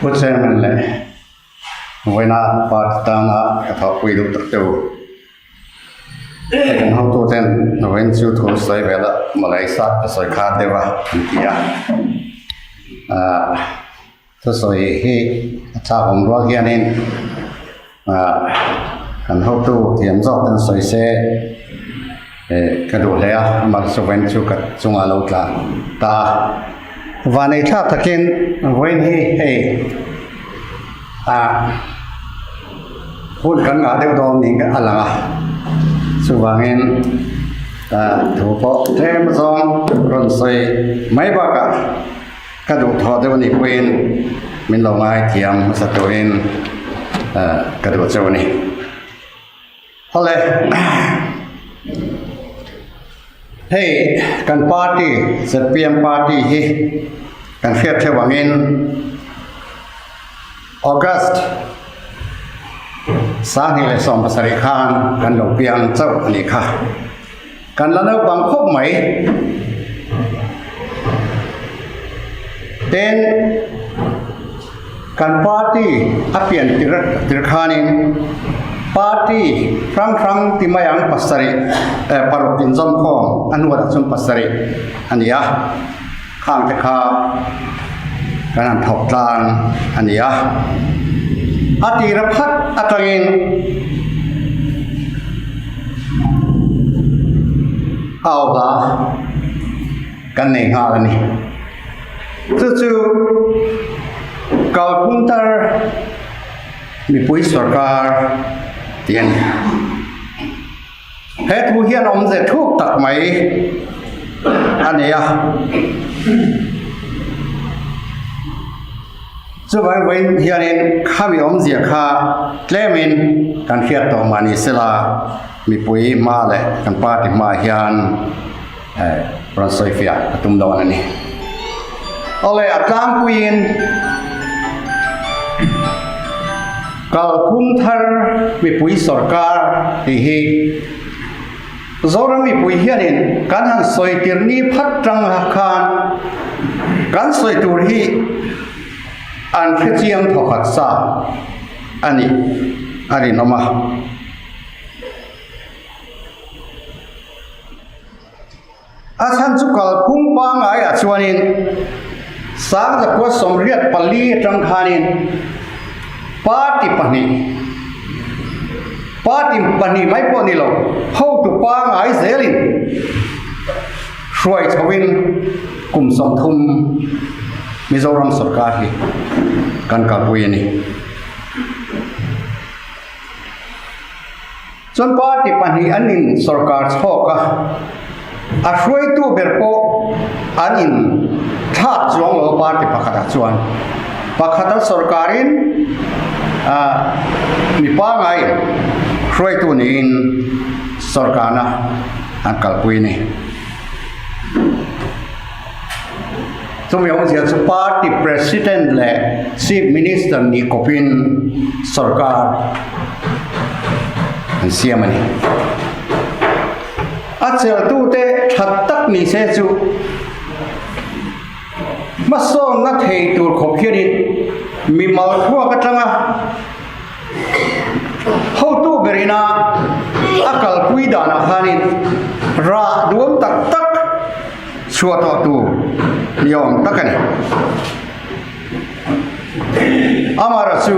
ผู้เชี่ยวชาญเลยวันน่ะปาร์ตานะก็ทำคุยดูตัวเดียวแต่เขาตัวเองวันชุดเขาใส่เวลามาเลเซียใส่ขาดเดียวที่ตัวใส่ให้ชาวผมรักยันนินกันเขาตัวเตรียมจอดกันใส่เสื้อกระดูกเลยมาสุวรรณชุกจงอาลุตลาตาวันนี้ถ้าตะกินวันนี้พูดกันกับเด็กโตนี่ก็อะไรสุวรรณถูกพอเทมซองรอนใส่ไม่บ้ากระดูกทอดวันนี้เป็นมินลงไม้เทียมสัตว์ตัวเองกระดูกเจ้านี่พอเลยกันปาร์ตี้เสร็จเปียมปาร์ตี้กันเฟียดเทวังอินออกัสต์สาเหตุสองภาษาริคานกันหลงเปียงเจ้าอันนี้ค่ะกันแล้วนึกบางพบไหมเต้นกันปาร์ตี้อาเปียนติรคานินปาร์ตี้ครั้งที่มายังภาษาริปารุปินจอมคองอันวัดจอมภาษาริอันนี้ข้างตะขากันถกตานอันนี้อาทิรพัฒอัตรินเอาละกันเองฮากันนี่จู่ๆกัลพุนเตอร์มีผู้สรการเตียนเหตุผู้เฮียนอมจะทุกตักไหมอันนี้จะไปเว้นเฮียนข้ามีอมเสียข้าเล่มินกันเฮียต่อมานิสลามีปุยมาเลยกันป้าติมาเฮียนปราศอยฟิยาตุ้มดอนนี่เอาเลยอัตลามปุยินกัลคุมทาร์มีปุยสรการที่จอร์มีปุยเฮียนกันหันสอยติรนีพัดจังหักขานกันสอยตัวที่อันเชียงทอขัดซาอันนี้นอมาอาชันจุกัลคุมปังไอ้ชวนินสางจากว่าสมเรียดปลีจังขานินปาติปนีไม่พอนี่หรอกเขาตุปังไอ้เซลินช่วยชวินกลุ่มสมทุมมิโซรัมสรการที่กันกับปุยนี่จนปาติปนีอันนินสรการชอบก็ช่วยตัวเบรโปอันนินถ้าจงเอาปาติปขัดจวนปขัดสรการินมีปังไงช่วยตัวนี้สรการนะอันกับปุยนี่สมัยองค์เสียสปาร์ตี้ประธานและชีฟมินิสเตอร์นี่ก็เป็นสรการเสียมันนี่อาเจอตัวเตะชัดตักนี่เสียจูมาส่งนักเฮตัวขบเขียนมีมาทั่วกระจังเขาตัวเบรินาอากาศคุยดานาฮานิราดวงตักชัวตัวตัวยอมตักกันอามาราสู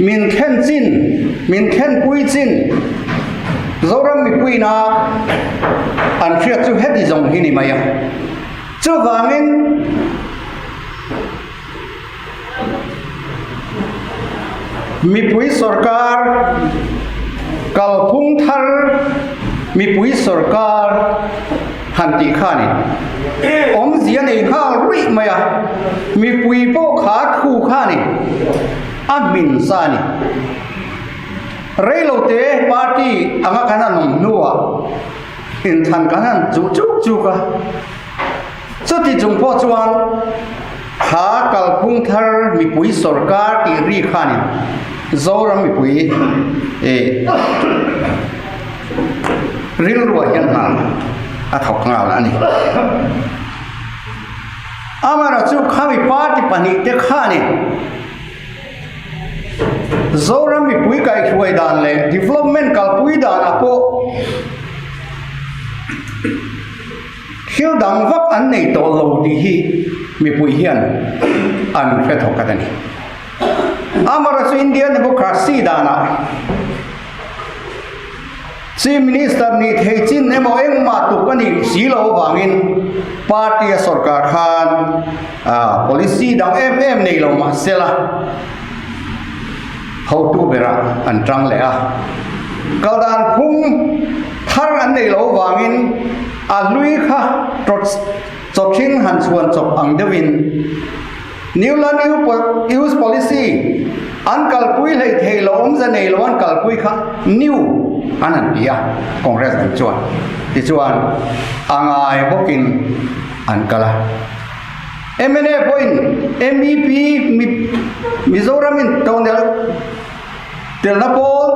มินเข็นจินมินเข็นปุยจินจอร์มีปุยนาอันเฟียจูเฮดิจงหินิมายาจูวามินมีปุยสรการกัลพุงทาร์มีปุยสรการหันติขานิอมเสียในข้าวริมายามีปุยโปขาดคู่ขานิอามินซานิเรโลเตปาร์ตี้อังกันนั่นนัวอินทันกันนั่นจุกสุดที่จงพ่อจวนหากัลพุงทาร์มีปุยสรการที่รีขานิจอร์มีปุยริลรัวยันนาถกงาแล้วนี่ amara chu khami party pani te khani zoram mi pui kai khoi dan le development kal pui dan apo khil dang vak an nei to lo ti hi mi pui hian an fe thokadani amara chu Indian democracy dana Chief Minister ni thechin nemo engma tukani silo wangin party sarkar khan policy dang em nei lo ma sela how to bera an trang le a kaldan phung thar an nei lo wangin a lui kha chokhin han chuan chok ang dewin new use policy an kalpui lei thei lo za nei lo an kalpui kha new anan pia congress an chuan ti chuan angai bokin an kala MNA point MEP Mizoram in tonel telnapol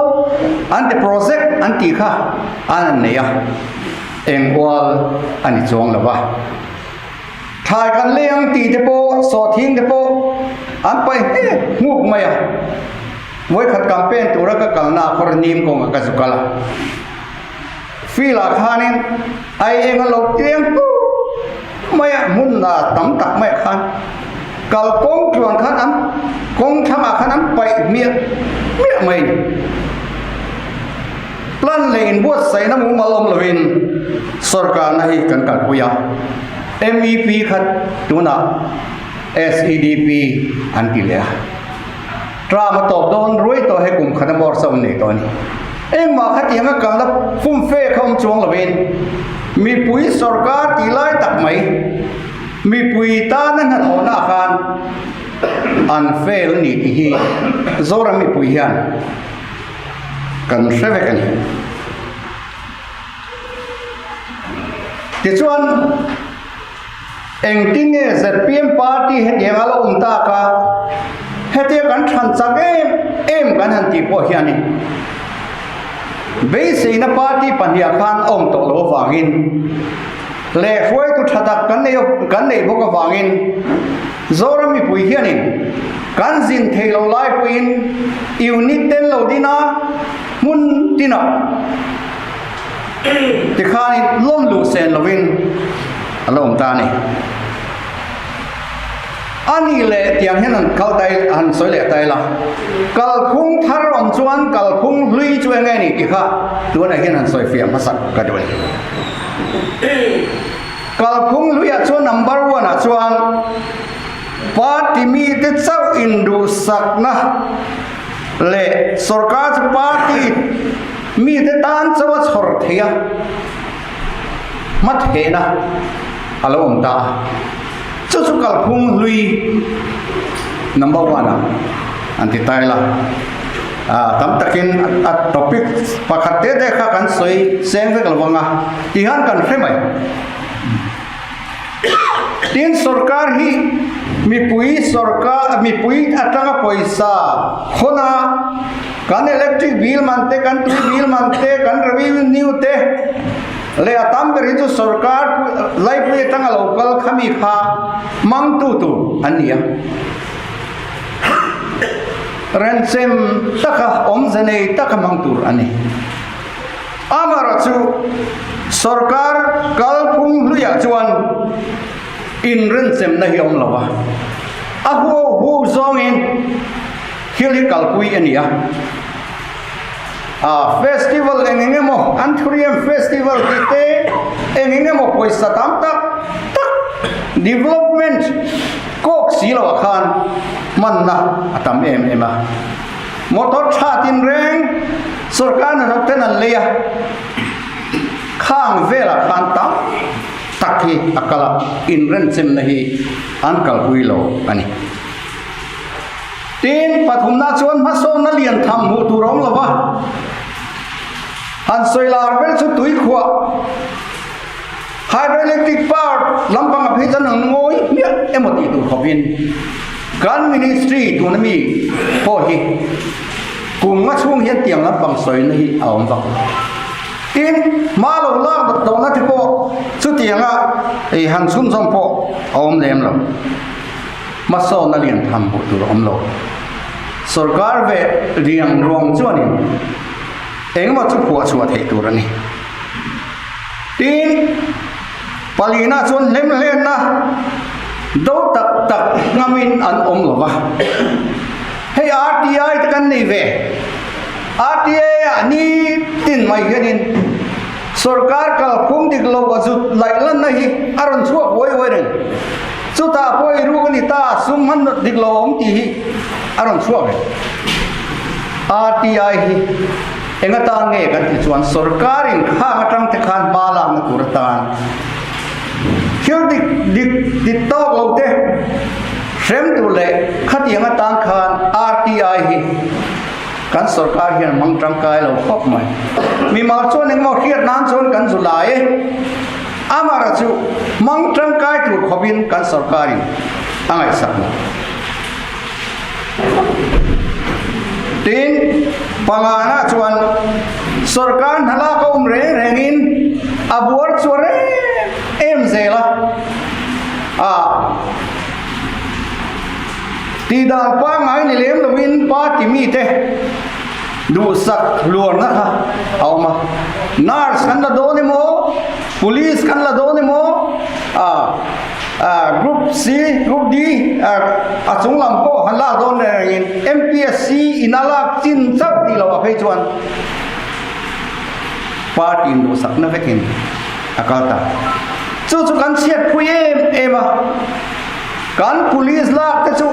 anti project anti kha anan neya engwal ani chuang lawa thai kan leang ti te po so thing te po an pai he nguk maya moi khat campaign tura ka kalna khor nim ko ka zukala fila khanin ai engalo tiang pu maya munna tam tak mai khan kal kong chuan khan am kong thama khan am pai mia mai plan lein buat sai na mu malom lovin sarkar nahi kan kal puya MEP khat tuna SEDP antilea drama top don roi to he kum khana mor saw nei to ni eng ma khat yang ka la fum fe khom chuang lovin mi pui sarkar ti lai tak mai mi pui ta na na thona khan an fail ni ti hi zora mi pui hian kan seve kan ti chuan engting e ZPM party het yengalo umta ka hete kan than chak em kan han ti po hiani beise na party pania khan om to lo wangin le foi tu thatak kan nei boka wangin zorami pui hiani kan zin thelo lai puin unit ten lo dina mun tina ti khani lom lu sen lovin alom ta ni ani le tiang hian kal tai an soi le tai la kal khung thar om chuan kal khung hlui chu nge ni ki kha tu na hian an soi fiam masak ka doi kal khung hlui a chu number 1 a chuan party mi te chau indu sakna le sarkar party mi te tan chawa chhor thia mat he na alom ta chu kal khung lui number 1 anti taila tam takin at topic pakhat te kha kan soi seng ve kalwanga ihan kan fremai tin sarkar hi mi pui atanga paisa khona kan electric bill mante kan tu bill mante kan revenue te le atam beri chu sarkar lai pui tanga local khami kha mang tu ania ransem taka om zanei taka mang tur ani amara chu sarkar kalphung luya chuan in ransem na hi om lawa a hu zong in hili kalpui ania festival engengemo anthurium festival kite engengemo poisa tam tak development kok silo khan manna atam ema motor chatin reng sarkar na ten leya khang vela khan tam takhi akala inren sem nahi ankal huilo ani tin pathumna chuan maso na lian tham mu turom lawa han soilar bel chu tui khwa hydroelectric power lampang a phejan ngoi mi emoti tu khobin kan ministry tu na mi ho hi kum nga chung hian tiang la bang soi na hi awm bang tin malo lang to na te po chu tianga e han sum som po om lem lo ma so na lian tham bu tu om lo sarkar ve riang rong chuani eng ma chu phua chu thei tur ani tin palina chun lem len na do tak tak ngamin an om lo ba hey RTI kan nei ve RTI ani tin mai genin sarkar kal phum dik lo wa zu lai lan na hi aron chuak woi woi ren chu ta poi ru ni ta sum han dik lo om ti hi aron chuak RTI hi enga ta nge kan ti chuan sarkar in kha atang te khan bala na tur ta hiu dik to lo te sem tu le khati enga ta khan RTI hi kan sarkar hian mang tangkai lo khop mai mi ma chon eng mo khiat nan chon kan zulai amara chu mang tangkai tu khobin kan sarkari angai sakna tin pangana chuan sarkar hala ko umre rengin abuar chore em zela ti da pa ngai ni lem lovin pa ti mi te du sak luar na kha auma nurse kan la do ni mo police kan la do ni mo group C group D chung lam ko han la do ne in MPSC inala chin chak ti lo phei chuan party du sak na vekin akalta chu kan chiat phui em kan police lak te chu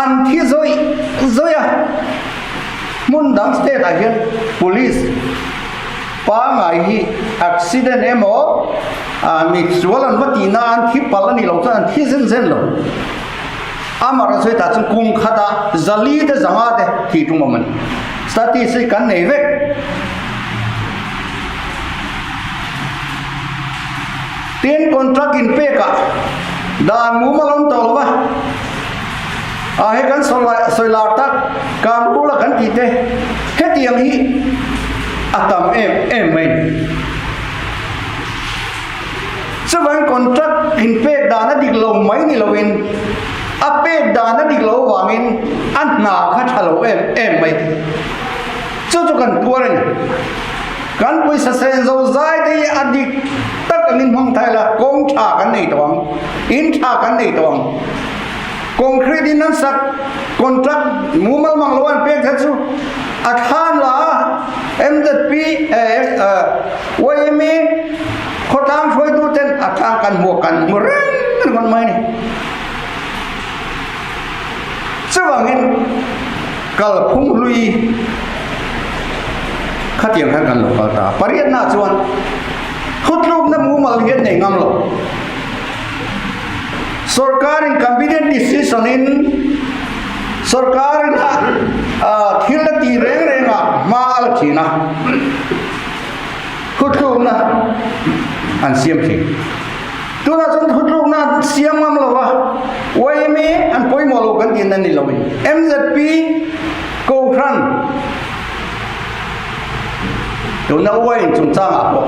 an thi zoya mun dang state again police pa ngai hi accident emo mi chualan mati na an thi palani lo chan thi zen lo amara soi ta chung kung khata zali de zanga de thi tung man statistic kan nei ve ten contract in pe ka dan mu malom to ba he kan solar tak kam pula kan ti te he tiang hi atam em mai seven contract in pe dana dik lo mai ni lovin a pe dana dik lo wangin an na kha thalo em mai chu kan tuarin kan pui sa sen zo zai dei adik tak angin hong thai la kong tha kan nei tawang in tha kan nei tawang concrete in sak contract mumal mang loan pe thachu athan la MZP YME khotang phoi tu ten atang kan mo kan mureng kan mai ni chuangin kal phung lui khatiang kan lo ta pariat na chuan khutluk na mumal hian nei ngam lo sarkar in cabinet decision in sarkar na thil ti reng ma al thina khutluk na an siam thi tu na chun khutluk na siam ngam lo wa wai me an poi mo lo kan tin ni lo MZP ko khan tu na wai chung chang a po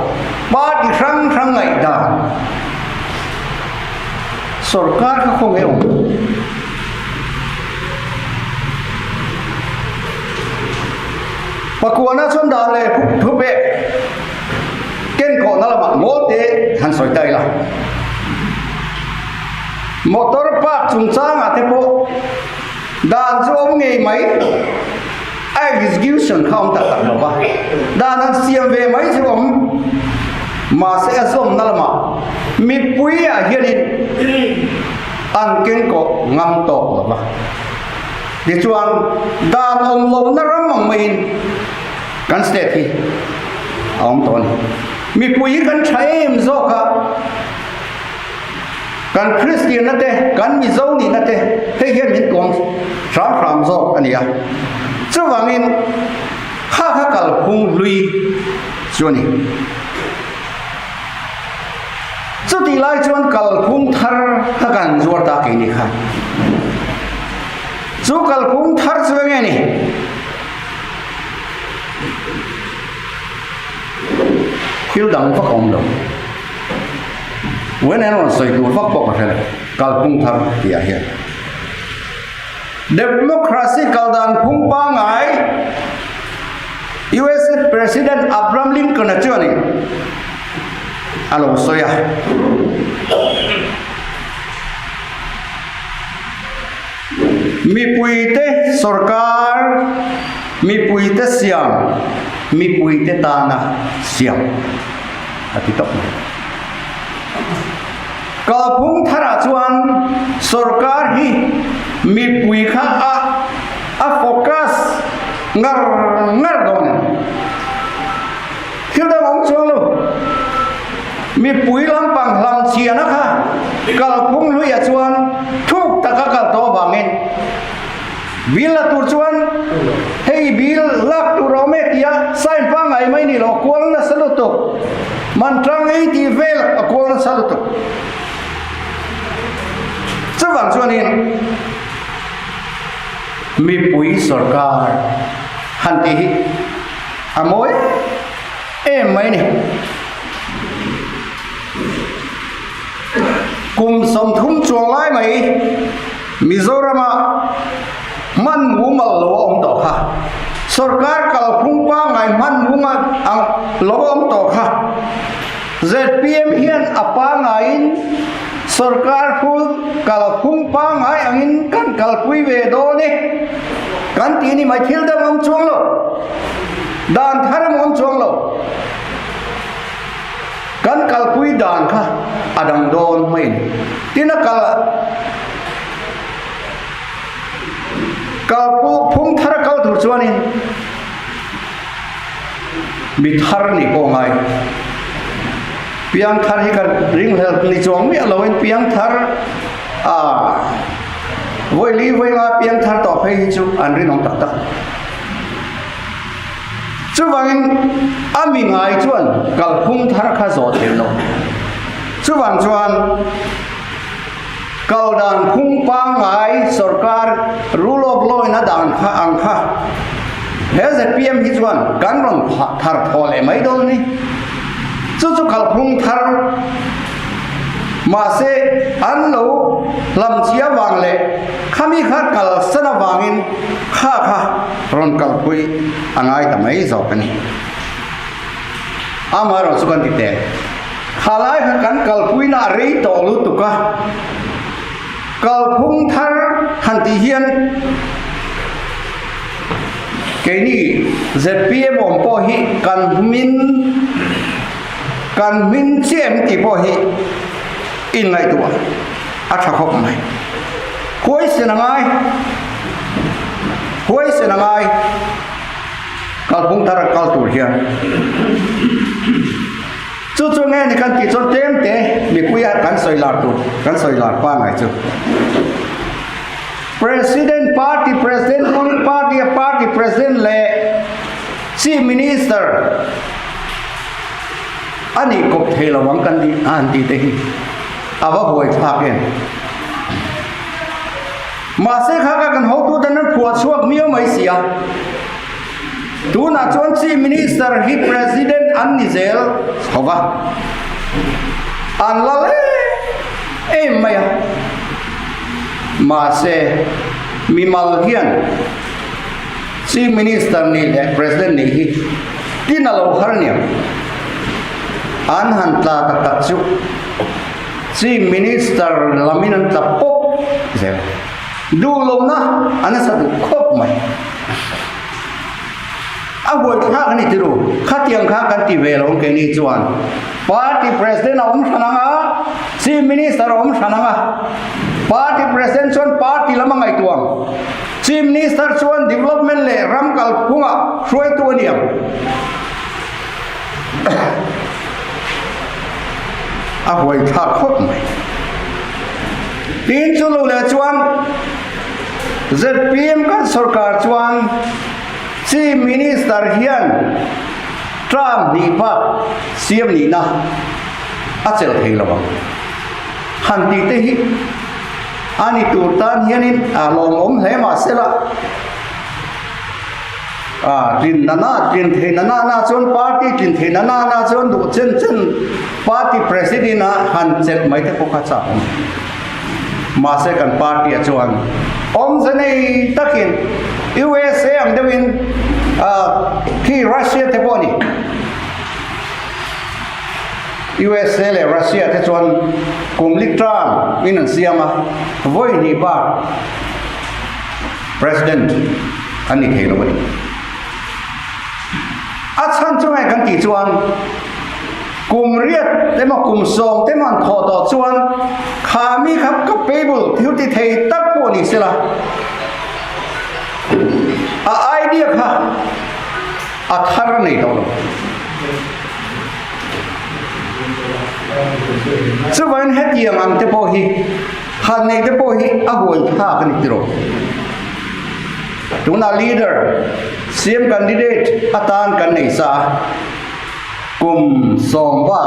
ba di rang ngai da sarkar ka khong eo pakuana chon da le thu be ken ko na la mo te han soi tai la motor park chung chang a te po dan chu om ngei mai execution count ta lo ba dan an siam ve mai chu om ma se asom na lama mi pui a hianin an ken ko ngam to lo ba di chuan dan om lo na ram mai kan state hi om to ni mi pui kan thaim zo ka kan Christian na te kan mi zo ni na te he hian min kom ram zo ania chuwangin kha kal phung lui chuani chu ti lai chuan kal phung thar ha kan zuar ta ke ni kha chu kal phung thar chuang ni thiếu đẳng phát ông đồng với nên là xây tụ phát bọc cái này kalpung thar thì hiện democracy kaldan phung pa ngai US President Abraham Lincoln na chuan ni alo soya mi puite sarkar mi puite siam mi puite tana siam ati tok kalpung thara chuan sarkar hi mi pui kha a focus ngar don thil da mong chuang lo mi pui lam pang lam chia na kha kalpung lui a chuan thuk taka kal to bangin bil la tur chuan hei bil lak tu ro me tia sain pa ngai mai ni lo kwal na saluto man trang ei ti vel a kwal na saluto chawang chuan in mi pui sarkar hanti hi amoi em mai ni kum som thum chuang lai mai Mizorama man mu mal lo om to kha sarkar kalpung pa ngai man mu ma ang lo om to kha ZPM hian apa ngain sarkar phul kalpung pa ngai angin kan kalpui ve do ni kan ti ni mai thil da mom chuang lo dan thar mom chuang lo kan kalpui dan kha adang don mai tina kal kalpu phung thar kal thur chuan in mi thar ni ko ngai piang thar hi kan ring hel ni chuang mi aloin piang thar voi li voi ma piang thar to phei chu an ri nong tak tak chu wangin ami ngai chuan kalphung thar kha zo thel no chu wang chuan kaldan phung pa ngai sarkar rule of law in adan kha ang kha he ZPM hi chuan kan ron thar thole mai don ni chu kalphung thar ma se an lo lam chia wang le khami kha kal sana wangin kha ron kalpui angai tamai zo kani amaro sukan ti te khalai kha kan kalpui na rei to lu tuka kalphung thar hanti hian keni ZPM om po hi kan min chem ti po hi in ngai tu a tha khop mai hoi se na ngai kalphung thar kal tur hian chu nghe ni kan ti chon tem te mi kuya kan soilar pa ngai chu party president le chief minister ani kop thela wang kan di an ti te hi awa hoi thak hen ma se kha ka kan ho tu dan phuat chuak mio mai sia tu na chon chief minister hi president an ni zel howa an la le em maya ma se mi mal hian chief minister ni le president ni hi tin alo har ni an han tla tak chu chief minister laminan tla pop zel du lo na an sa du khop mai a hoi kha ani tiru khatiang kha kan ti ve long ke ni chuan party president om sananga chief minister om sananga party president chuan party lamangai tuang chief minister chuan development le ramkal punga hroi tu aniam a hoi kha khop mai tin chu lo le chuan ZPM kan sarkar chuan chief minister hian Trump ni pa siam ni na achel thei lawang han ti te hi ani tur tan hianin alom om hle ma sela tin nana tin the nana na chon party tin the nana na chon du chen party president a han chet mai te ko kha cha ma se kan party a chuan om zanei takin USA ang dewin ki Russia te poni USA le Russia te chuan kumlik tram in an siama voi ni ba president ani thelo bani a chan chu ai kan ti chuan kum riat te ma kum song te man tho do chuan khami khap ka pebul thiu ti thei tak po ni sela a idea kha a thar nei do chu ban het yang ang te po hi han nei te po hi a hoi tha kan ti ro tuna leader CM candidate atan kan nei sa kum somba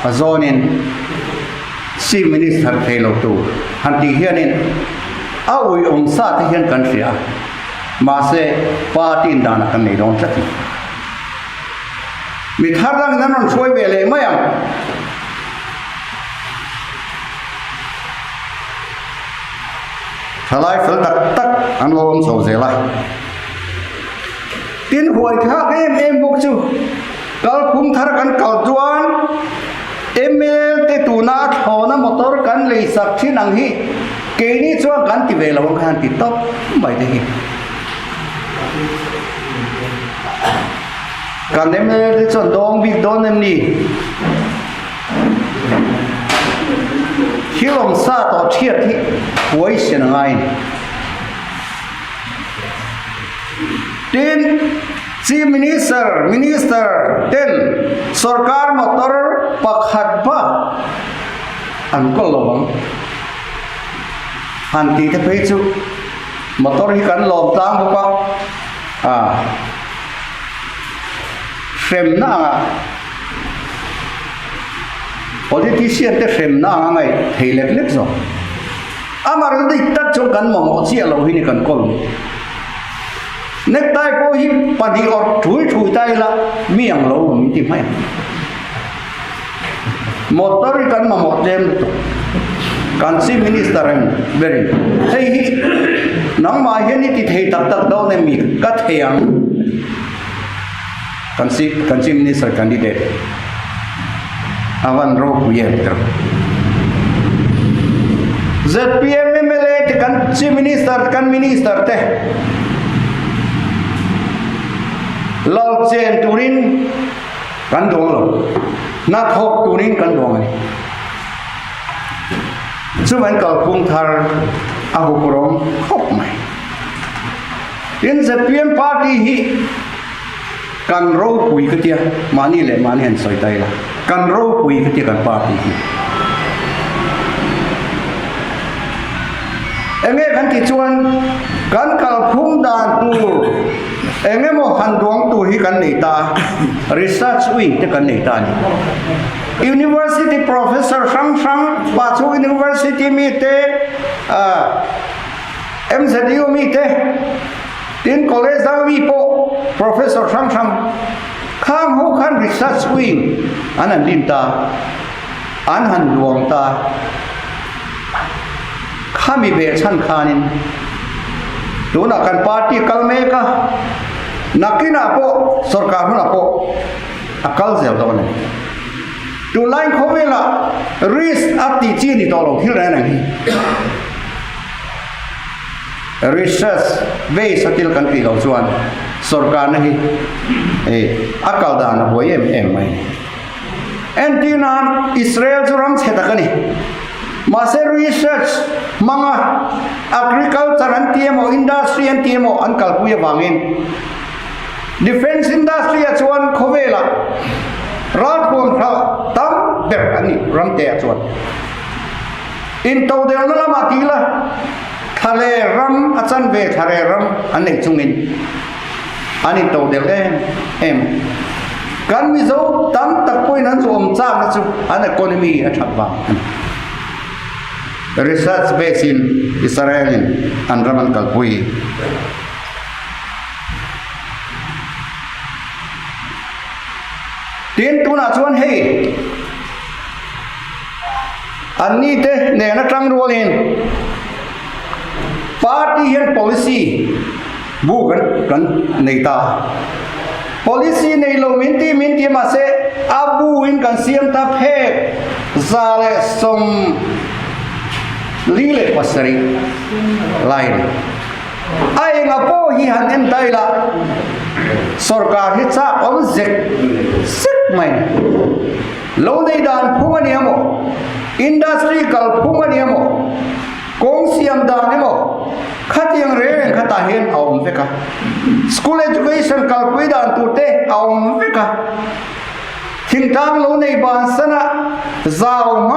azonin si minister thelo tu hanti hianin a ui ong sa te hian kan ria ma se party dan kan nei don tlati mi tharang nan on choi ve le mayam thalai fel tak an lo om so zela tin huai kha em buk chu kal phum thar kan kal chuan ML te tuna thona motor kan lei sak thin ang hi ke ni chuan kan ti ve lo kan ti top bai te hi kan ML te chon dong bi don em ni hilom sa to thiat hi huai sen ngai tin chief minister ten sarkar motor pakhat ba an ko lobang han ti te pe chu motor hi kan lom tang ba frame na politician te frame na ngai theilek lek zo amar dei tat chu kan mo chi lo hi ni kan kol necktie po hi pani or thui tai la miang lo mi ti mai motor kan ma mo jem to kan si minister em very hei hi nang ma hian ni ti thei tak do ne mi ka theyang kan si minister candidate awan ro ku yen tro ZPM MLA te kan si minister te lal chen turin kan dong lo na thok turin kan dong ai chu man kal phung thar a hu kurom khop mai in ZPM party hi kan ro pui ka tia mani le mani han soi tai la kan ro pui ka tia kan party hi enge kan ti chuan kan kal phung dan tu enge mo han duang tu hi kan nei ta research wing te kan nei ta ni university professor sang pa chu university mi te MZU mi te tin college da mi po professor sang kham ho khan research wing anan lim ta an han duang ta khami be chan khanin tuna kan party kalme ka nakina po sarkar na po akal zel do ne tu line khobela risk ati chi ni to lo thil ra nang research ve satil kan pi lo chuan sarkar na hi akal da na boy em mai antina Israel juram cheta kani mase research manga agriculture and TMO industry and TMO an kalpuya bangin defense industry chuan khovela rat kon kha tam ber ani ramte chuan in to del na matila thale ram achan ve thare ram anei chungin ani to del em kan mi zo tam tak poi nan zo om cha na chu an economy a thak ba research based in Israel and Raman Kalpui tin tu na chuan hei an ni te ne na tang rolin party hian policy bu kan nei ta policy nei lo min ti ma se abu in kan siam ta phe zale som li le pasari lain ai nga po hi han em tai la sarkar hi cha om zek sik mai lo nei dan phung ani amo industry kal phung ani amo kong siam dan amo khatiang re khata hen aum veka school education kal pui dan tu te aum veka thingtang lo nei ban sana zau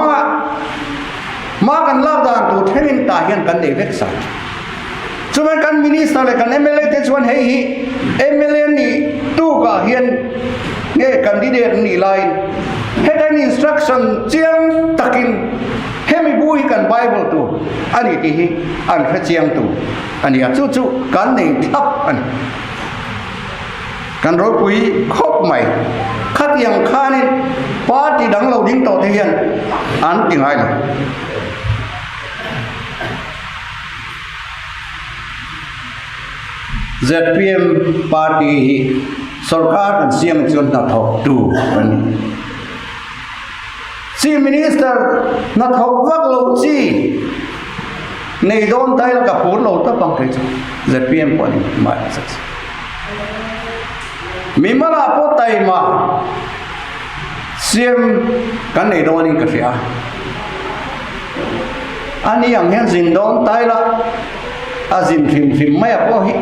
ma kan la dan tu thenin ta hian kan nei vek sa chuan kan minister le kan MLA te chuan hei hi MLA ni tu ka hian nge candidate ni line head instruction chiang takin hemi bui kan bible tu ani ti hi an kha chiang tu ani a chu kan nei thap an kan ro pui khop mai khat yang khanin party dang lo ding to te hian an tingai la ZPM party sarkar kan siam chon na thok tu ani chief minister na thok vak lo chi nei don tai ka pur lo ta pang kai ZPM pon ma sas mi mala po tai ma siam kan nei don in ka sia ani yang hen jin don tai la a jin phim mai po hi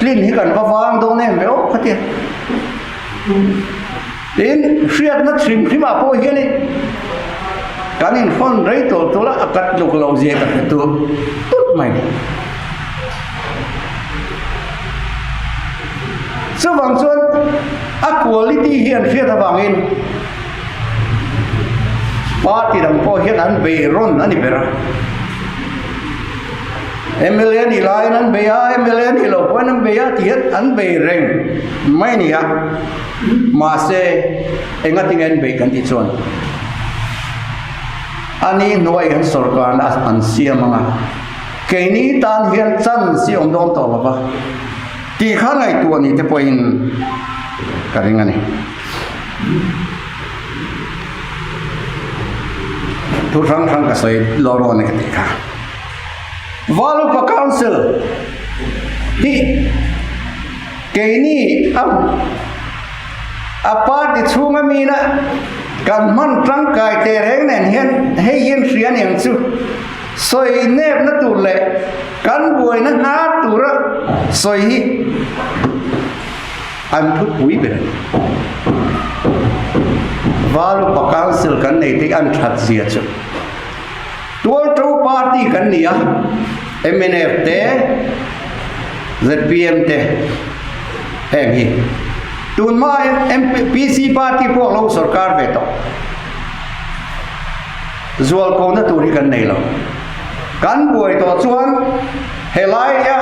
Lin hi kan vawang do nem veo khatia tin hriat na thrim a po hian kan in phone rei to la akat luk lo je ka tu tut mai so wang chuan a quality hian hriat awangin party dang po hian an be ron ani bera MLA ni lain an beya MLA ni lo pon an beya tiat an be reng mai ni ya ma se enga tingen be kan ti chon ani noi han sarkar na an sia manga ke ni tan hian chan si om dom to ba ti kha ngai tu ni te poin karinga ni tu rang ka sai loro ne ka ti kha Valupa Council di kini apa di sungai mina kan man trangkai tereng nen hian hei yen sian yang chu soi nep na tu le kan buai na na tu ra soi hi an phut pui be Valupa Council kan nei te an that zia chu tual tro party kan nia MNF te ZPM te heng hi tun ma PC party po lo sarkar ve to zual ko na turi kan nei lo kan buai to chuan helai ya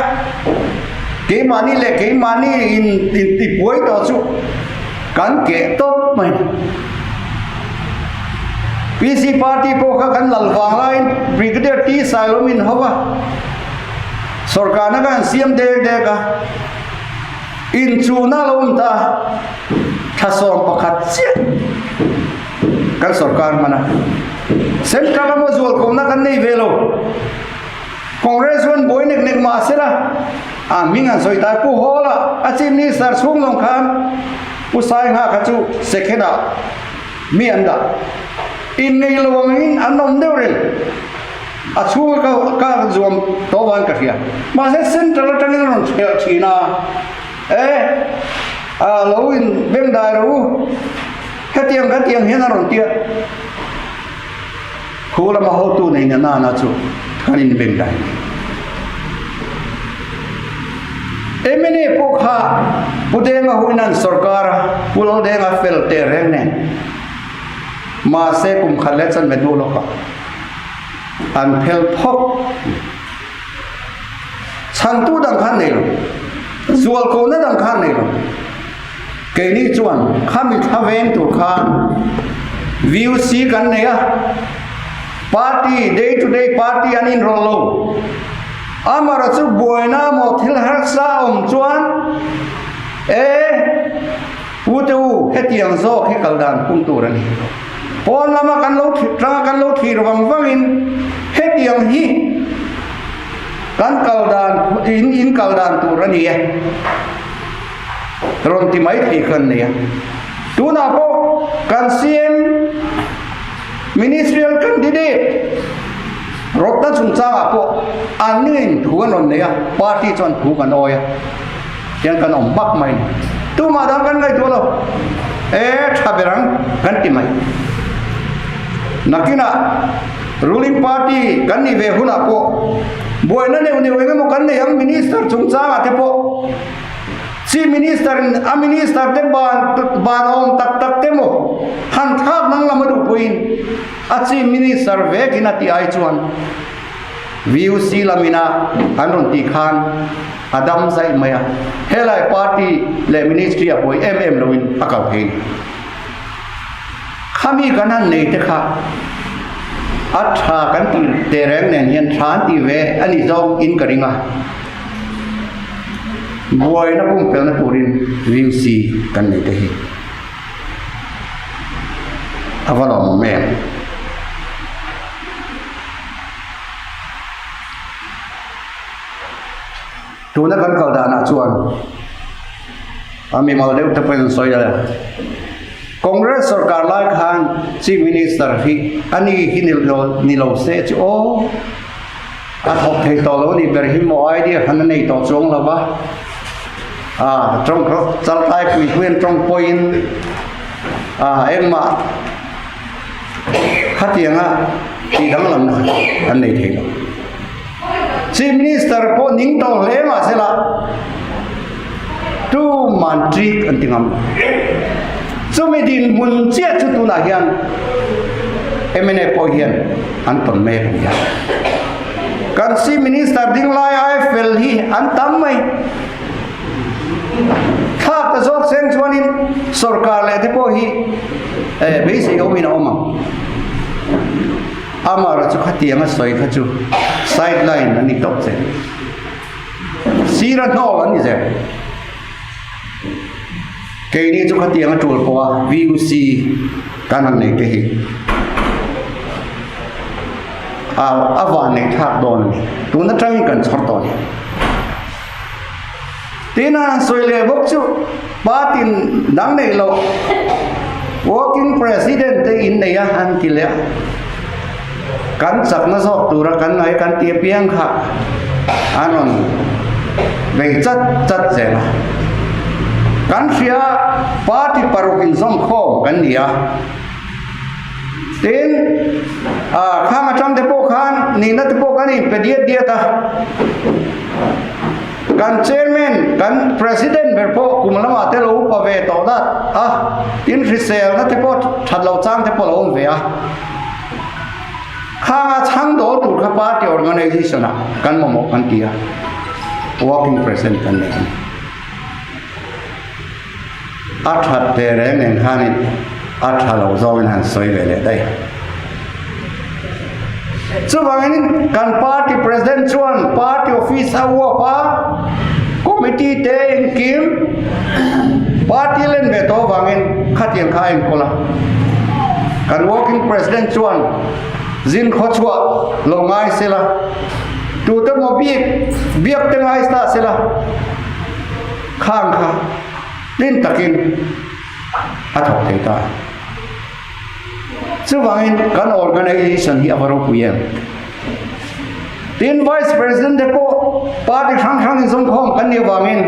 ke mani in ti buai to chu kan ke top mai PC party po ka kan lalwang lain Brigadier T Salomin hawa sarkar na kan siam de ka in chuna lom ta thasong pakhat che kan sarkar mana central mo zual ko na kan nei velo congress one boy nek ma sela a mingan soi ta pu hola a chief minister chung long khan usai nga ka chu sekhena mi anda in nei lowangin anom deurel a chung ka zoom to wan ka hia ma se central tangin ron china a lo in beng dai ro hatiang hian ron tia khula ma ho tu nei na chu kanin beng dai emene pokha pudenga huinan sarkar pulo denga felte renne ma se kum khalet chan me du lo ka an phel phok chan tu dang khan nei lo zual ko na dang khan nei lo cái này chuẩn kami thaven tu khan VUC kan này party day to day party anin rolo amara chu boina mo thil har sa chuan uteu hetiang zo he kaldan pung tu rani pon lama kan lo thi rawang wangin hetiang hi kan kaldan in kaldan tu rani ron ti mai thi khan ne tu na po kan sien ministerial candidate rota chung cha po anin thuan on ne party chon thu kan oya yang kan om bak mai tu ma dang kan ngai tu lo thaberang kan ti mai nakina ruling party kan ni ve huna po boina ne mo kan ne yang minister chung cha te po si minister a minister te ban on tak te mo han thak nang lamadu puin a si minister ve kinati ai chuan VUC lamina anon ti khan adam sai maya helai party le ministry apoi loin akaw he khami kanan nei te kha atha kan ti tereng nen hian than ti ve ani zong in karinga boy na pum pel na turin VUC kan nei te hi avalo mo me tu na kan kaldana chuan ami mal deu te pen soya congress sarkar lai khan chief minister hi ani hinilo se chu a thok thei to lo ni ber hi mo idea han nei to chong la ba trong ro chal tai pui khuen trong point emma khatianga ti dang lam an nei thei chief minister po ning to le ma sela tu mantri antingam sumedin mun chia chu tu na hian emene po hian an ton me ya kan chief minister ding lai ai fel hi an tam mai kha ta zok sen chuanin sarkar le te po hi be se yo min oma amara chu khatianga soi kha chu sideline ani top se sira no ani se ke ni chu khatianga tul po VUC kanan nei te hi awan nei thak don ni tu na tang kan chhor to ni tina soile bok chu patin dang nei lo working president te in nei han ti le kan sak na sok tura kan ngai kan tie piang kha anon vei chat zela kan sia party parokin som kho kan nia tin khang atang te po khan ni na te po kan ni pediat dia ta kan chairman kan president ber po kumlama te lo pa ve to da in risel na te po that lo chang te po lo ve khanga chang do tu kha party organization kan mo kan tia working president kan ne athat te reng en khanin atha lo zo han soi le dai chu wangin kan party president chuan party office awa pa committee te in kim party len ve to wangin khatiang kha en kola kan working president chuan zin khochwa longai sela tu te mo biak te ngai sta sela khang kha tin takin athok thei ta chu wangin kan organization hi avaro puyen tin vice president depo party khang in som khom kan ni wangin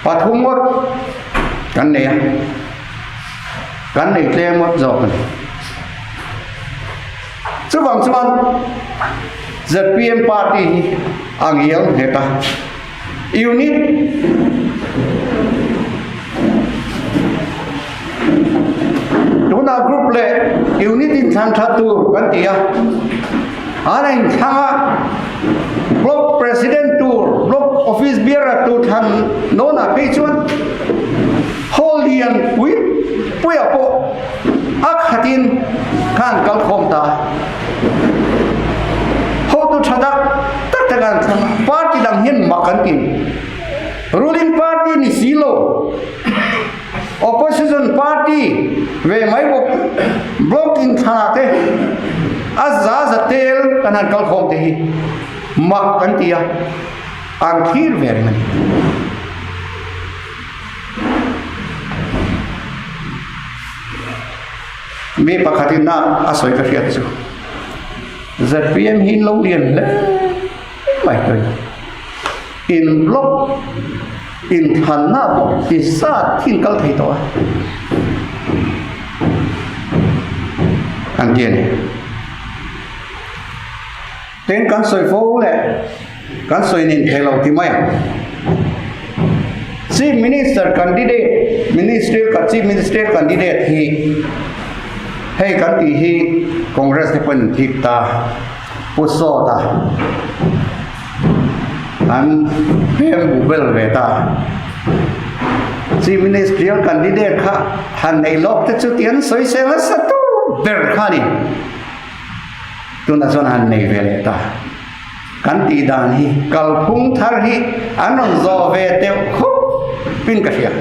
pathumot kan ne tle mot zo kan chu wang chuan ZPM party angiang heta unit tuna group le unit in than thatu kan tia ana in thanga block president tour block office bearer tu than nona pe chuan an kal khom ta ho tu thadak tak takan party dang hin makan kin ruling party ni silo opposition party ve mai blocking thana te azza zatel kanan kal khom te hi mak kan tia an thir ver mani mi pakhatin na asoi ka riat chu ZPM hin lo lian le mai toi in block in thana bo isa thin kal thei to an tien ten kan soi fo le kan soi nin thelo ti mai chief minister candidate chief minister candidate hi hey kan ti hi congress te pen thik ta puso ta an pem bubel ve ta chief ministerial candidate kha han nei lok te chu tian soi se la sa tu ber khani tu na zon han nei ve ta kan ti dan hi kal phung thar hi anon zo ve te khu pin ka ria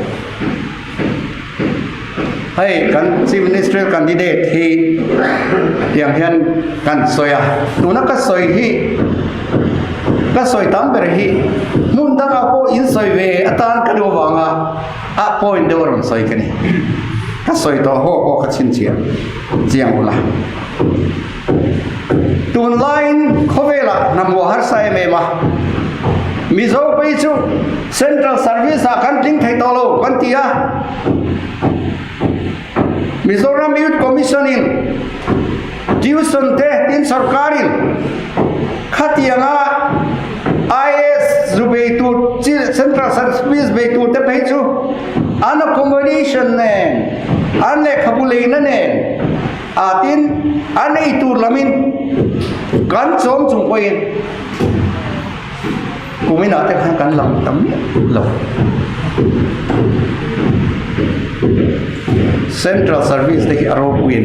hey kan chief ministerial candidate hi tiang hian kan soya tuna ka soi hi ka soi tam ber hi mun dang a po in soi ve atan ka do wanga a point de ron soi kani ka soi to ho ho ka chin chia jiang ula tun line khovela nam wo har sai me ma mizo pe chu central service a kan ting thai to lo kan tia Mizoram Youth Commission in tuition te in sarkarin khatianga IS zubeitu central service beitu te pechu an accommodation ne an le khabulei na ne atin an ei tur lamin kan chom chung poin kumina te kan lam tam lo central service te aro queen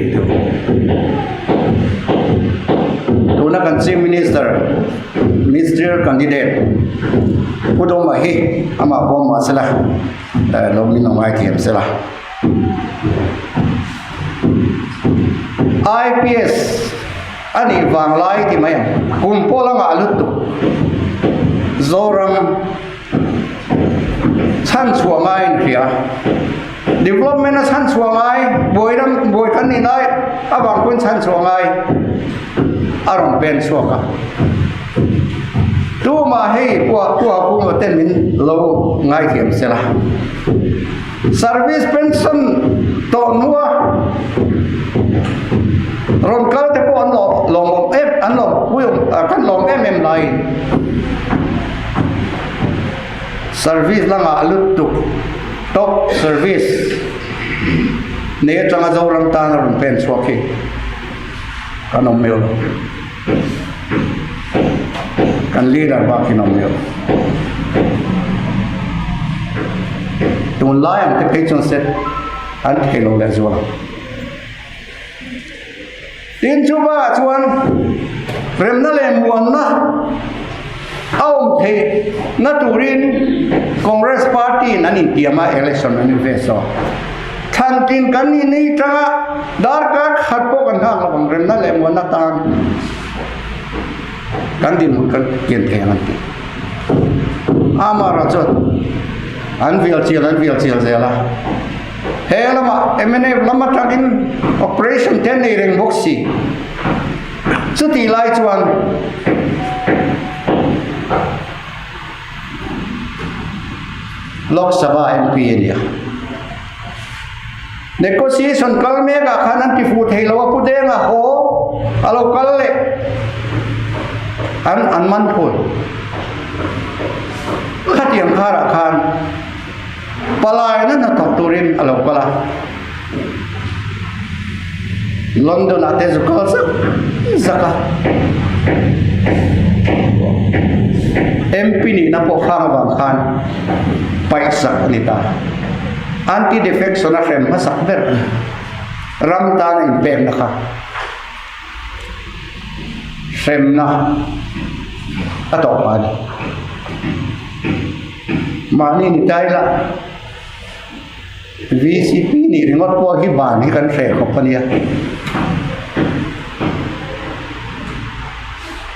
tu na kan chief ministerial candidate pudong ma hi ama bom ma sela lo min ma kiem sela IPS ani wang lai ti mai kum polang alut tu zoram chan chuangai ria development chan chuangai boy kan ni lai abang kun chan chuangai aron pen chuaka tu ma hei kwa ma ten min lo ngai thiam sela service pension to nuwa ron kal te po an long an lo puyo kan long lai service langa alut tu top service ne changa zoram ta na ron pen chuaki kanom mel kan leader ba kinom mel tun lai am te pechon set an hello la zwa tin chuba chuan remna le muan na aum the na turin congress party nani tiama election ani veso thantin kan ni nei ta dar ka khatpo kan ha la bang remna le muan na tan kan din kan kien the an ti amara chot an vial chial zela helama emene lama takin operation ten nei reng boxi chuti lai chuan Lok Sabha MP area negotiation kalme ga khanan ti fu thei lo pu de nga ho alo kal le an man phul khatiam khara khan palai na to turin alo kala London ate zukal zaka MP ni na po khang bang khan paisak nita anti defection na rem masak ber ram ta na impem na kha xem na atau mana mani ni taila VCP ni ringot po hi bani kan share company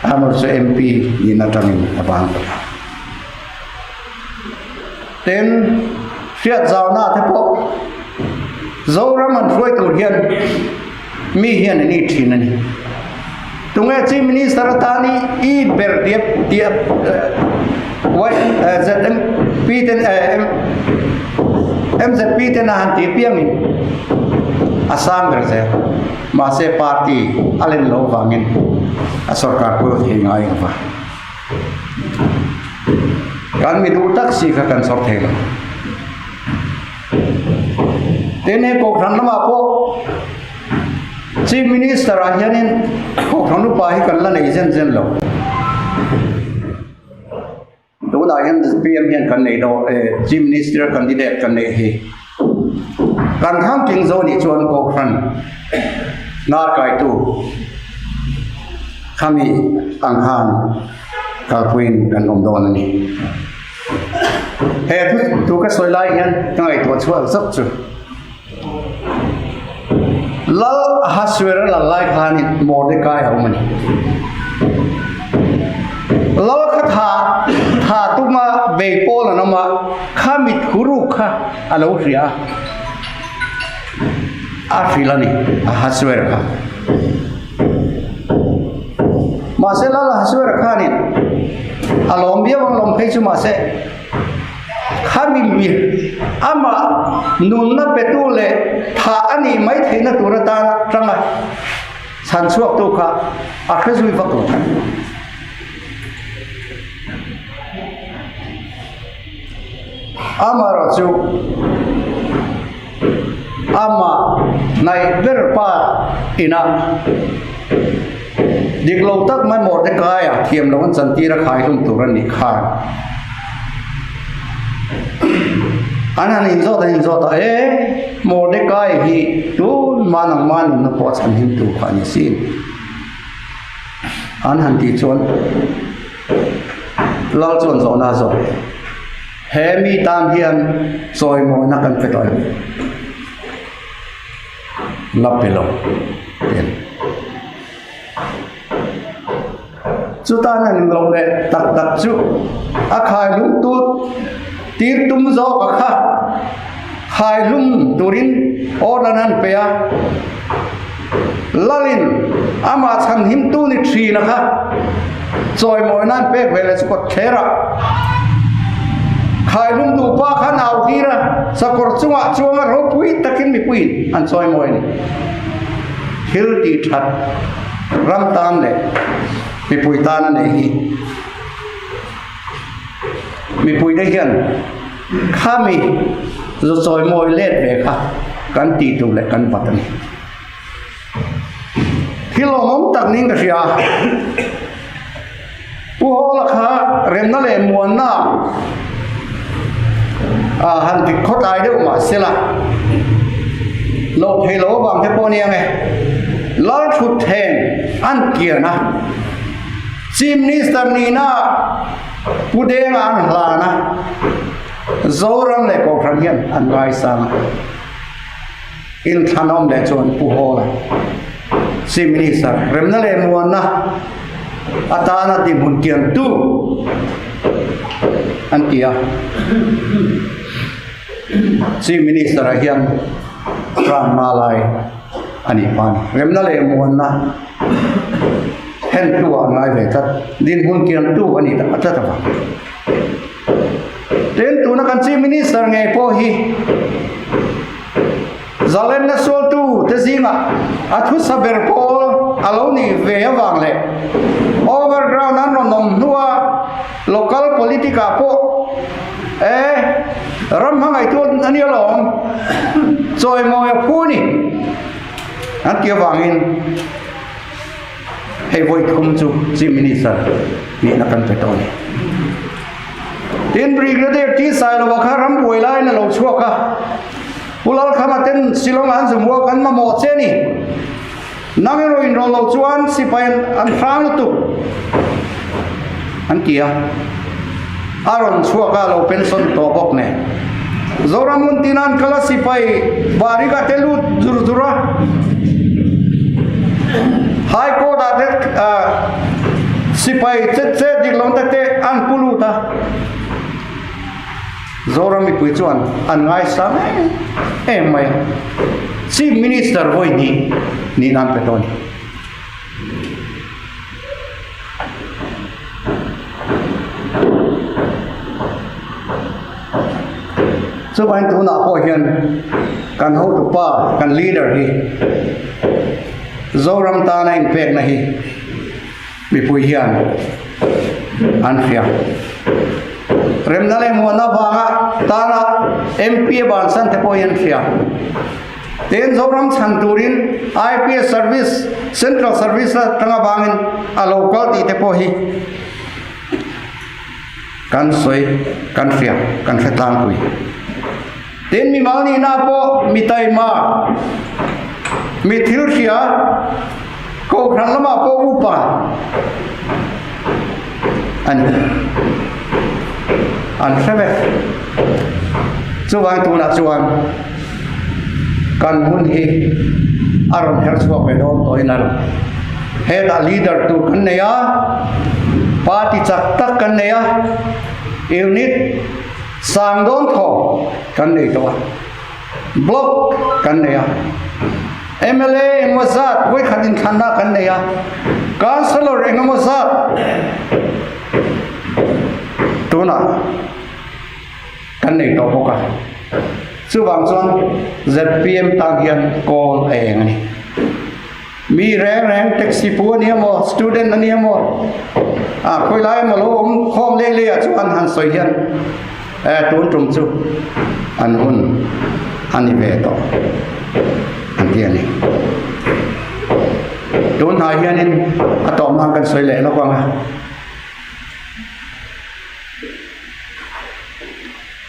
amor se MP ni natangin abang ten fiat zauna te po zora man foi tur hian mi hian ni thin ani tunga chief minister tani I ber tiap wai ZMP ten MZP ten han ti piang ni asam ber se ma se party alen lo wangin a sarkar ko hi ngai ba kan mi du tak si ka kan sor thela tene ko khran ma po chief minister ahianin ko khanu pa hi kan la nei zen zen lo do na hian PM hian kan nei do chief minister candidate kan nei hi kan ham king zo ni chuan ko khran na kai tu kami anghan kalpuin kan don ni he tu ka soilai hian ngai tu chual sap chu lal haswera lalai khani Mordecai homani lal kha tha tuma beipol anama khamit huru kha alo ria afilani haswera kha masela la haswera khani alom bia wang lom phei chu ma se khami mi ama nun na petule tha ani mai theina turata tanga san chuak tu kha akhazui va ko ama ro chu ama nai ber pa ina diklo tak mai Mordecai a thiam lawan chanti ra khai lum turan ni kha anan inzo ta Mordecai hi tu manang man na po chan him tu kha ni sin an han ti chon lal chon zo na zo he mi tam hian soi mo na kan petoi lapelo chu ta nan lo le tak chu a khai lum tu tir tum zo ka kha khai lum turin ordanan peya lalin ama chan him tu ni thri na kha choi moi nan pe vele chu ko thera khai lum tu pa kha nau tira sakor chunga ro pui takin mi pui an choi moi ni hil ti that ram tam le mi pui ta na nei hi mi pui dei hian khami zo choi moi let ve kha kan ti tu le kan patani hilomom tak ning ka sia pu hola kha rem na le muan na han ti khot ai de ma sela lo thelo bang the poni ange lal thut then an kia na chief minister ni na pudeng an la na zoram le ko khran hian an ngai sang in thanom le chon pu hola chief minister rem na le muan na atana ti mun kian tu an kia chief minister hian ram malai ani pan rem na le muan na hen tu ngai ve tat din mun kian tu ani ta ta ta ten tu na kan chief minister ngai po hi zalen na so tu te zinga athu saber pol aloni ve awang le overground an nom nuwa local politica po ram hangai tu ani alom choi mo ya phuni an kia wangin hei voi thum chu chief minister ni na kan petoni tin brigadier ti sai lo kha ram boi lai na lo chua kha ulal khama ten silong an zum wa kan ma mo che ni nang ro in ro lo chuan sipai an thrang tu an kia aron chuaka lo pension to bok ne zoramun tinan kala sipai bariga telu jurjura high court adet sipai che diklong te an puluta zoram mi pui chuan an ngai sam mai chief minister voi ni nan petoni so bain tu na po hian kan ho tu pa kan leader hi zoram ta na impact na hi mi pui hian an fia rem na le mo na wanga ta na mp ban san te po hian fia ten zoram chan turin ips service central service tanga bangin a local ti te po hi kan soi kan fia kan fetang pui ten mi mani na po mi tai ma mi thil sia ko khan lama po upa an sebe chuan tu na chuan kan hun hi aron her chua pe don toinar he da leader tu kan ne ya party chak tak kan ne ya unit sang don tho kan ne to block kan ne ya mla engwazat wei khatin thana kan ne ya councilor engwazat tuna kan ne to boka chu wang chuan zpm tang hian call eng ani mi reng taxi pu ani mo student ani mo khoi lai mo lo khom le chuan han soi hian tun tum chu an hun ani ve to an ti ani tun ha hian in atom mang kan soi le lo kwang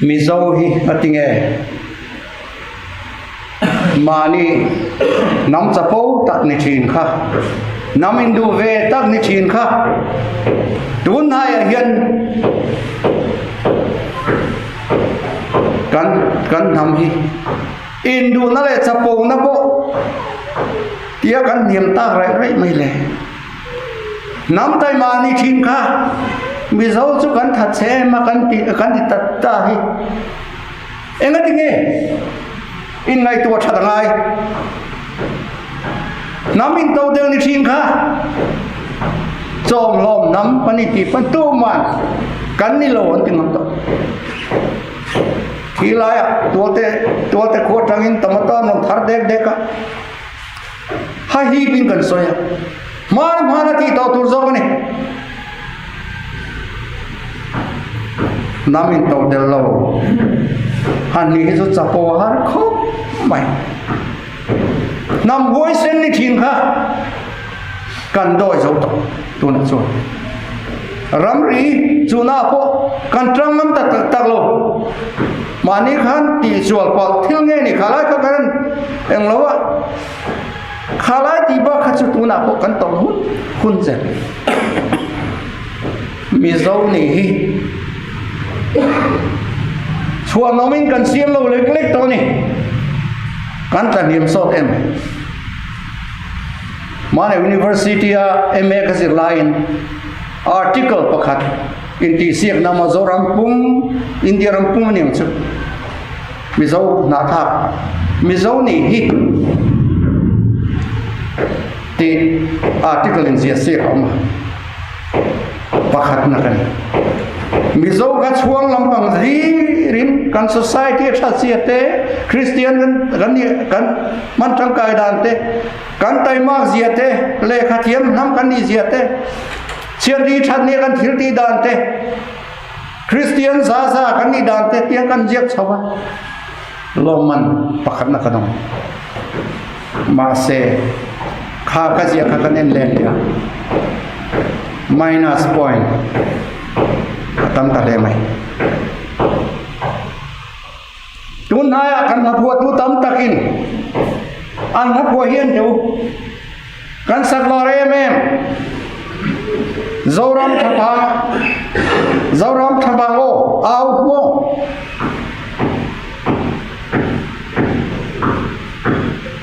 mi zo hi atinge mani nam chapo tak ni thin kha nam indu ve tak ni thin kha tun hai hian kan nam hi indu na le chapo na po tia kan niam ta rai mai le nam tai mani thin kha mi zo chu kan that che ma kan ti tat ta hi enga tinge in ngai tu that ngai nam in to del ni thin kha chom lom nam pani ti pan tu man kan ni lo an ting to thi lai to te ko tangin tamata non thar dek ka ha hi bin kan soya mar ti to tur zo ni namin to del lo han ni hi chu chapo har kho mai nam goi sen ni thin kha kan doi zo to tu na chu ram ri chu na po kan trang nam tak lo mani khan ti chual pa thil nge ni khala ka kan eng lo wa khala ti ba kha chu tu na po kan to hun je mi zo ni hi chuan nomin kan siam lo lek to ni kan ta niam sot em mane university a ma ka sir line article pakhat in ti siak na ma zo rampung india rampung niam chu mi zo na tha mi zo ni hi ti article in zia siak ma pakhat na kan mizo ga chuang lampang rin kan society tha siate christian kan man tang kai dan te kan tai ma ziate le khathiam nam kan ni ziate chian ri that ni kan thil ti dan te christian sa kan ni dan te tiang kan jiak chawa loman pakhat na kanong ma se kha ka zia kha kan en len ya minus point tam ta le mai tun haya kan na tu tam takin an na po hian tu kan sak lore mem zoram thapa o au mo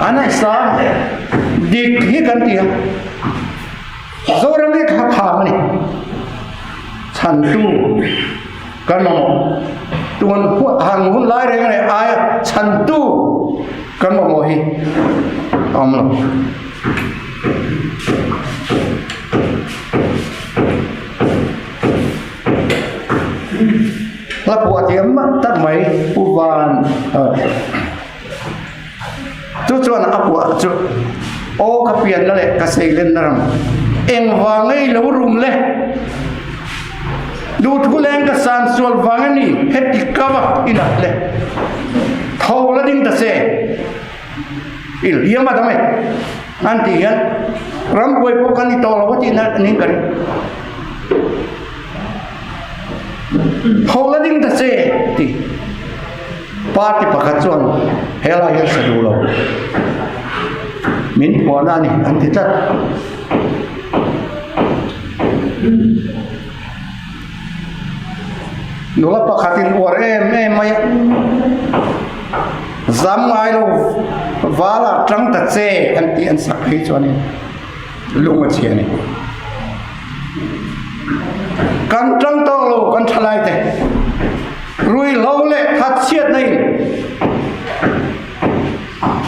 anai sa dik hi kan tia zoram ni thapa mani chan tu kan mo tuan hang hun lai re ngai ai chan tu kan mo hi amlo la puat yam tak mai puban tu chuan apua chu o ka pian la le ka sei len ram eng wangai lo rum le du thu leng ka san sual wangani heti kawa ina le thola ding ta se il yama da mai anti yan ram koi po kan to lo ti na ni kan thola ding ta se ti party pakhat chuan hela ya sa du lo min po na ni anti ta nula pakhatin war mai zam ai lo wala tang ta che anti an sak hi chuan lunga che ni kan tang to lo kan thalai te rui lo le khat chiat nei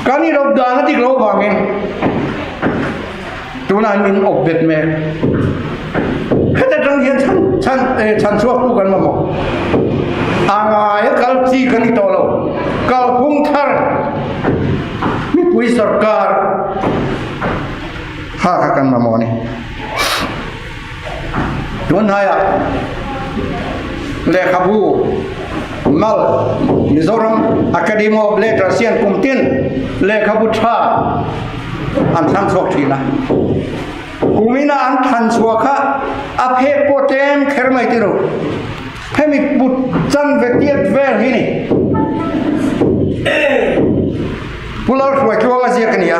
kani rob da na tik lo wangin tuna min obet me heta tang hian chan chuak tu kan ma mo anga ya kal chi kan to lo kal phung thar mi pui sarkar ha ka kan ma mo ni tun haya le khabu mal Mizoram Academy of Letters sian kumtin le khabu tha an tham sok thina kumina an than chuakha a phe potem khermai tiro hemi put chan vetiat ver hini pular khwa chuang a ziak ania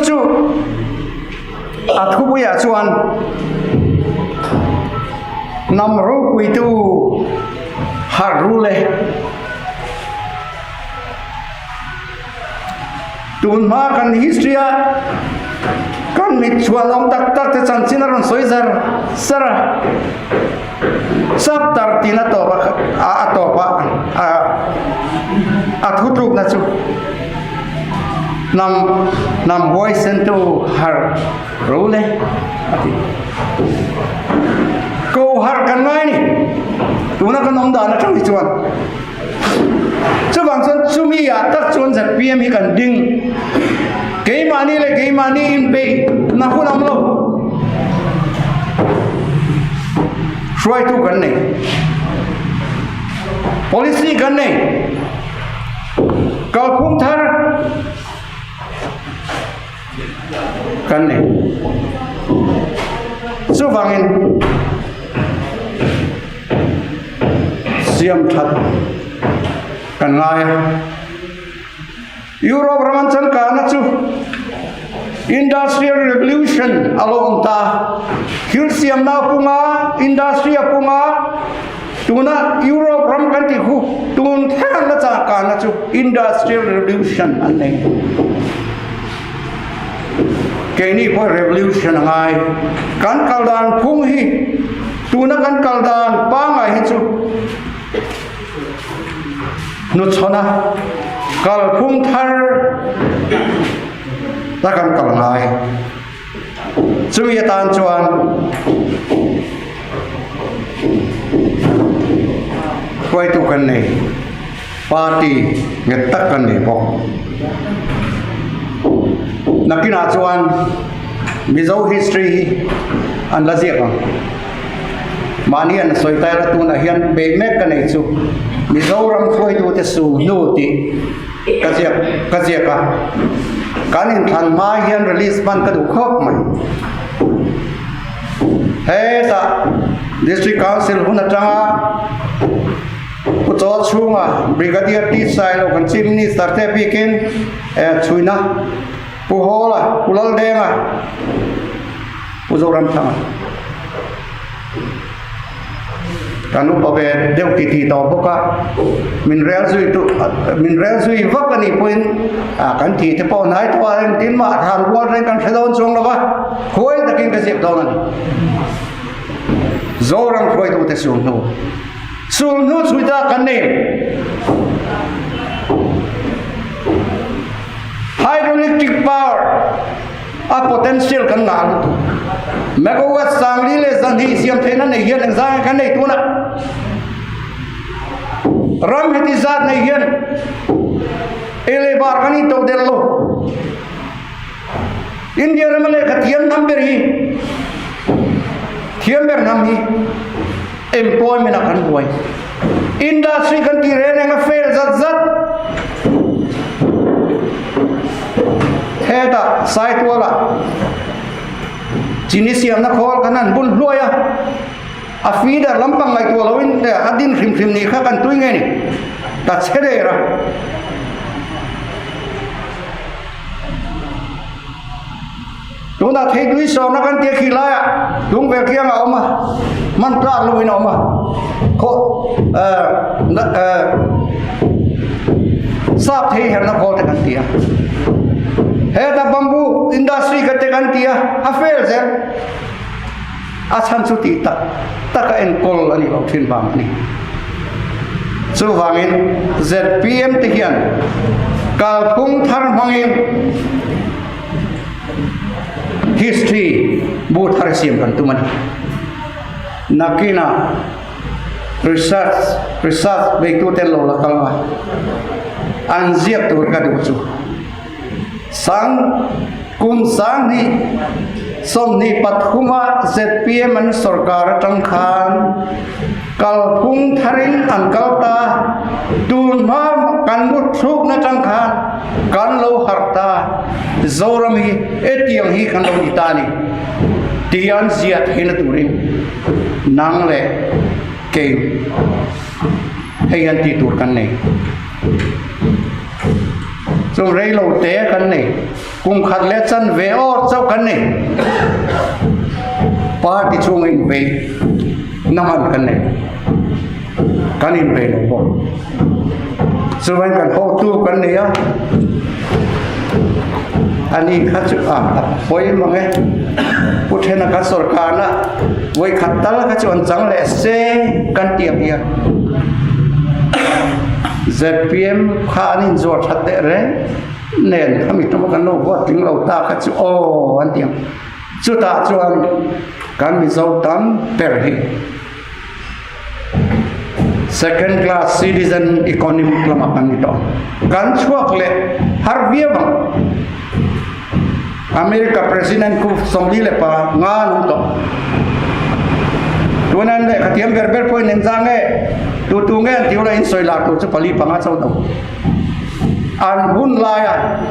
chu a thu ya chuan nam ro pui tu har rule tun ma kan history kan mit chuan om tak tak te chan chin ron soizar sara sab tar tina to ba a to ba a thu truk na chu nam voice into har role ati ko har kan ngai ni tuna kan om da na thang chuan chu bang chuan chumi ya tak chuan za pm hi kan ding ke mani in pe na hu nam lo shwai tu kan nei policy kan nei kal phung thar kan nei chu wangin siam that kan ngai Europe raman ka na chu industrial revolution along ta hil siam na punga industry punga tuna Europe ram kan ti hu tun than na cha ka na chu industrial revolution an nei ke ni po revolution ngai kan kaldan phung hi tuna kan kaldan pa ngai hi chu nu chona kal phung thar ta kan kal ngai chu ya tan chuan koi tu kan nei party nget tak kan nei po nakina chuan mizo history an la ziak mani an soitai ra tu na hian be mek ka nei chu Mizoram khoi tu te su nu ti kazia ka kanin than ma hian release ban ka du khop mai he ta district council huna tanga ku cho chunga brigadier ti sai lo kan chief minister te pikin chuina pu hola ulal denga uzoram thanga kanu pabe deu ti to boka min rel zui vakani point kan ti te pon hai to an tin ma ran wal ren kan thedon chung lo ba khoi takin ka sep don ani zoram khoi to te sum no suita kan ne hydroelectric power a potential kan na tu megawatt sangli le zanhi siam thena nei hian exam kan nei tuna ram heti zat nei hian ele bar kani to dello india ramale khathiam number hi thiamber nam hi employment akan boy industry kan ti rene nga fail zat heta site wala jinisiam na khol kanan bun hloya a feeder lampang ngai to lawin adin hrim ni kha kan tuinge ni ta chherera tuna thei tui so na kan te khilaya tung ve kiang a oma man tra luin oma kho sap thei her na khol te kan tia he da bamboo industry ka te kan tia a fail zer a chan chu ti ta ka en kol ani lo thin bang ni chu wangin ZPM te hian kalpung thar mangin history bu thar siam kan tuman nakina research be tu ten lo la kalma anziak tur ka du chu sang kum sang ni som ni pathuma ZPM an sarkar tang khan kalpung tharin an kalta tun ma kan mut thuk na tang khan kan lo harta zoram hi etiang hi kan lo itani tian ziat hin turin nang le ke heyan ti tur kan nei so rei lo te kan nei kum khat le chan ve or chau kan nei party chung in ve naman kan nei kan in ve lo bo so wan kan ho tu kan nei ya ani khat chu poi mangai puthena ka sarkar na voi khatal ka chon chang le se kan tiam ya ZPM khanin zor thatte re nen khami to kan no bo ting lo ta ka chu o an tiam chu ta chuan kan mi zo tam per hi second class citizen economic lama kan to kan chuak le har viewang America president ku somli le pa nga nung to tunan le khatiam berber point nen jange tu nge tiura in soila tu chu pali panga chau do an hun laya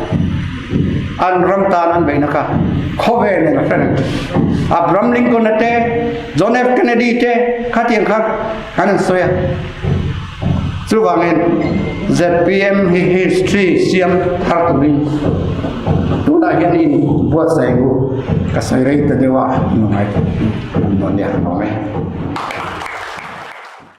an ram tan an beina ka khove ne na fen Abraham Lincoln te John F Kennedy te khatiam khak hanan soya chu wangen ZPM history siam thar turin tu da hian in buat sai gu ka sai rei ta dewa no mai no ne no mai